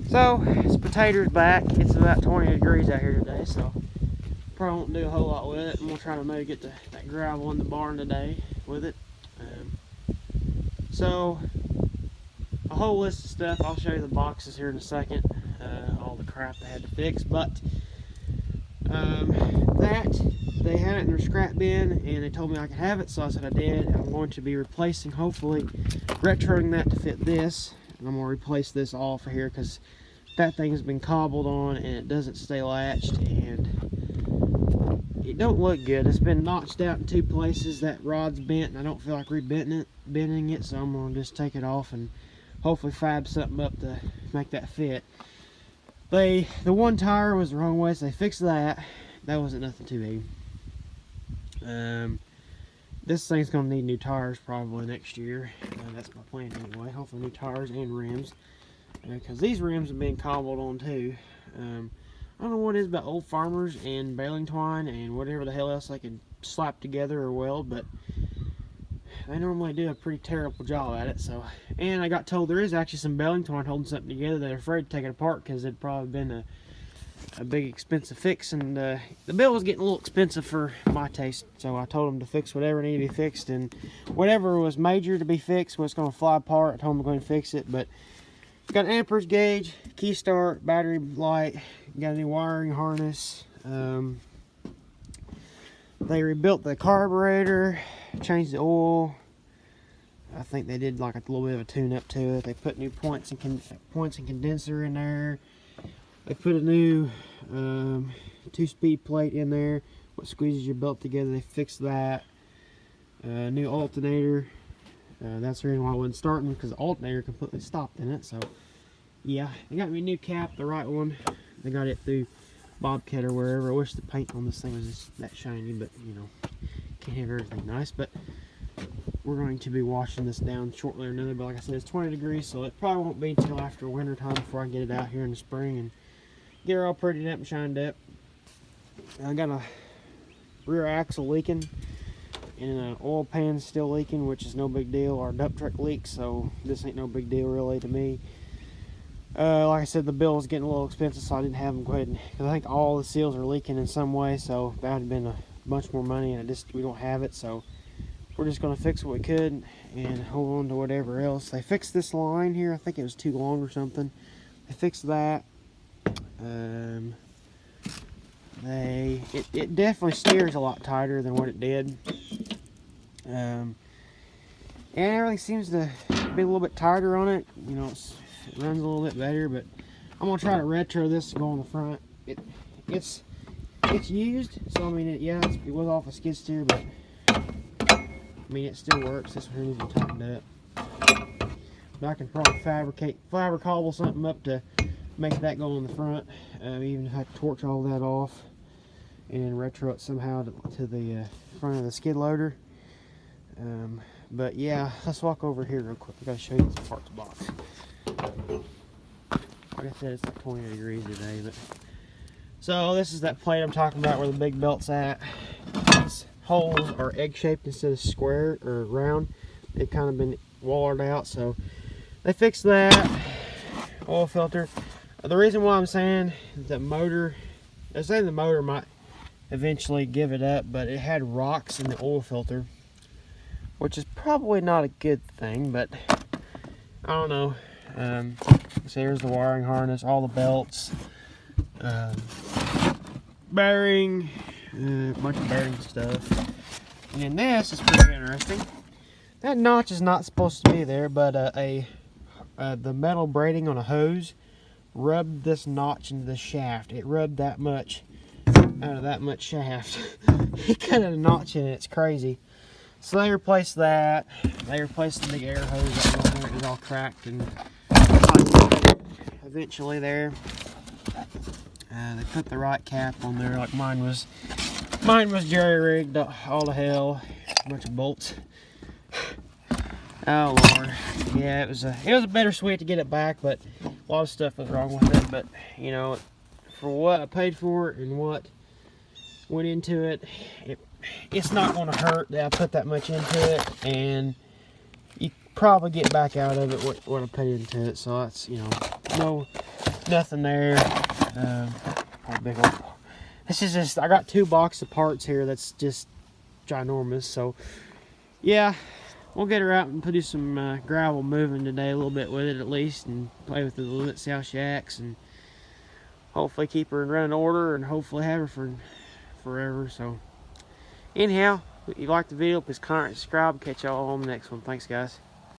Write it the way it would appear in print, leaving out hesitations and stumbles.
So, Sputator's back. It's about 20 degrees out here today, so probably won't do a whole lot with it. I'm gonna try to maybe get that gravel in the barn today with it. So, a whole list of stuff. I'll show you the boxes here in a second. All the crap they had to fix, but that they had it in their scrap bin, and they told me I could have it, so I said I did. I'm going to be replacing, hopefully, retroing that to fit this. And I'm going to replace this off of here because that thing has been cobbled on and it doesn't stay latched, and it don't look good. It's been notched out in two places. That rod's bent and I don't feel like bending it, so I'm going to just take it off and hopefully fab something up to make that fit. The one tire was the wrong way, so they fixed that. That wasn't nothing too big. This thing's going to need new tires probably next year. That's my plan anyway. Hopefully new tires and rims. Because these rims have been cobbled on too. I don't know what it is about old farmers and baling twine and whatever the hell else they can slap together or weld, but they normally do a pretty terrible job at it. So, and I got told there is actually some baling twine holding something together. They're afraid to take it apart because it'd probably been a big expensive fix, and the bill was getting a little expensive for my taste, so I told them to fix whatever needed to be fixed, and whatever was major to be fixed was going to fly apart. I told them to go ahead and fix it. But got an amperage gauge, key start, battery light, got a new wiring harness. They rebuilt the carburetor, changed the oil. I think they did like a little bit of a tune-up to it. They put new points and condenser in there. They put a new 2-speed plate in there, what squeezes your belt together. They fixed that. New alternator. That's the reason why I wasn't starting, because the alternator completely stopped in it. So yeah, they got me a new cap, the right one. They got it through Bobcat or wherever. I wish the paint on this thing was just that shiny, but you know, can't have everything nice. But we're going to be washing this down shortly or another. But like I said, it's 20 degrees, so it probably won't be until after winter time before I get it out here in the spring and get her all prettied up and shined up. I got a rear axle leaking and an oil pan still leaking, which is no big deal. Our dump truck leaks, so this ain't no big deal really to me. Like I said, the bill was getting a little expensive, so I didn't have them go ahead, because I think all the seals are leaking in some way, so that would have been a bunch more money, and we don't have it, so we're just going to fix what we could and hold on to whatever else. They fixed this line here. I think it was too long or something. They fixed that. It definitely steers a lot tighter than what it did. And everything seems to be a little bit tighter on it. You know, it runs a little bit better, but I'm gonna try to retro this and go on the front. It's used, so I mean, it was off a skid steer, but I mean, it still works. This one needs to be tightened up. But I can probably fiber cobble something up to make that go on the front. Even if I torch all that off and retro it somehow to the front of the skid loader. But yeah, let's walk over here real quick. I gotta show you this parts box. Like I said, it's like 20 degrees today. But so this is that plate I'm talking about where the big belt's at. These holes are egg-shaped instead of square or round. They've kind of been wallered out, so they fixed that. Oil filter. The reason why I'm saying the motor, I was saying the motor might eventually give it up, but it had rocks in the oil filter, which is probably not a good thing, but I don't know. So here's the wiring harness, all the belts, bearing, a bunch of bearing stuff. And then this is pretty interesting. That notch is not supposed to be there, but the metal braiding on a hose rubbed this notch into the shaft. It rubbed that much out of that much shaft. It cut a notch in it. It's crazy. So they replaced that. They replaced the big air hose that was on there. It was all cracked and eventually there. They put the right cap on there like mine was. Mine was jerry-rigged all to hell. A bunch of bolts. Oh Lord, yeah, it was a bittersweet to get it back, but a lot of stuff was wrong with it. But you know, for what I paid for it and what went into it, it's not going to hurt that I put that much into it, and you probably get back out of it what I put into it. So that's, you know, nothing there. Big old. This is just, I got 2 boxes of parts here that's just ginormous. So yeah, we'll get her out and do some gravel moving today a little bit with it at least, and play with it a little bit, see how she acts, and hopefully keep her in running order, and hopefully have her for forever. So anyhow, if you like the video, please comment, subscribe, catch y'all on the next one. Thanks guys.